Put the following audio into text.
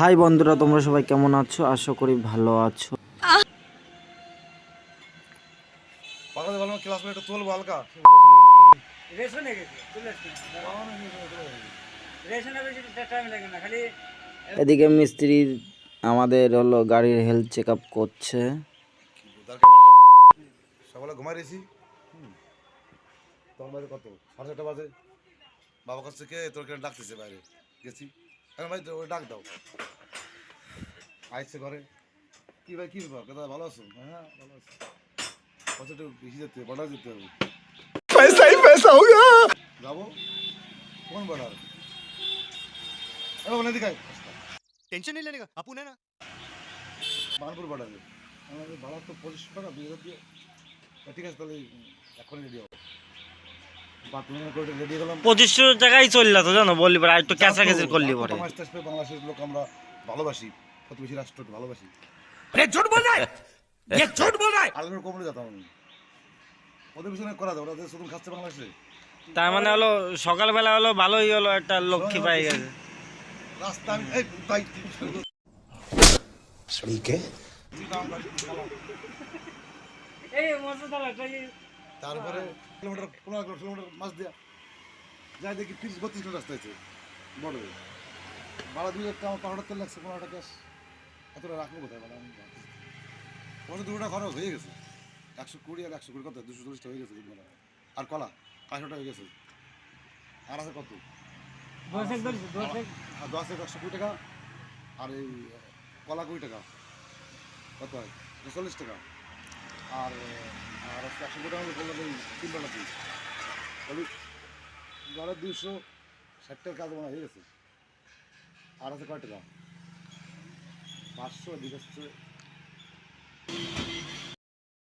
High বন্ধুরা, তোমরা সবাই কেমন আছো? আশা করি ভালো আছো। এদিকে মিস্ত্রি আমাদের হলো গাড়ির হেলথ চেক আপ করছে। সকালে ঘুমাই রয়েছি তখন বাইরে কত 7:30 বাজে। বাবা কাছ থেকে তোর কেন ডাকতেছে, বাইরে গেছি। হ্যাঁ ভাই, ওই ডাক দাও। আইসছে ঘরে, কি ভাই কি ব্যাপার, দাদা ভালো আছো? হ্যাঁ ভালো আছি। কত একটু বেশি যেতে হবে, বর্ডার যেতে হবে। পয়সা হি পয়সা হোগা। যাবো কোন বর্ডার? এবার নদী খাই, टेंशन नहीं लेने का अपन है ना। বানপুর বর্ডারে। আমাদের ভাড়া তো 2500 টাকা, 2000 দিয়ে। ঠিক আছে, তাহলে এখন রেডি হবো। বাথরুমের করে রেডি হলাম। 2500 টাকাই চললা তো জানো, বললি পরে একটু ক্যাঁচাক্যাচি করলি পরে। বাংলাদেশের লোক আমরা ভালোবাসি, প্রতিবেশী রাষ্ট্রকে ভালোবাসি। अरे झूठ बोल रहा है, ये झूठ बोल रहा है। আলমের কোমরে যেতাম আমি, ওদের পিছনে করা যায়, ওরা যে শুধু খাচ্ছে বাংলাদেশে। তার মানে হলো সকালবেলা হলো ভালোই হলো, একটা লক্ষ্মী পাই গেছে। রাস্তা আমি এই তাই सड़ीके তারপরে কিলোমিটার 15 কিলোমিটার মাছ দেওয়া যাই, দেখি 30-32 কিলোমিটার রাস্তা আছে বড়। ভাড়া 2000 টাকা, আমার 500 তেল লাগছে, 15 টাকা ক্যাশ। এতটা রাখবো কোথায়? মানে আমি তোমার 2 টাকা খরচ হয়ে গেছে। 120 আর 120 কত, 240 টাকা হয়ে গেছে। আর কলা 500 টাকা হয়ে গেছে। আর আছে কত? 120 টাকা। আর এই কলা 20 টাকা, কত হয়? 40 টাকা। আর আর 100 টাকা বললাম, এই 3 টাকা দিই তাহলে গড়ে 260 টাকার কাজ মনে হয়ে গেছে। আর আছে কয় টাকা? 500 দিকে হচ্ছে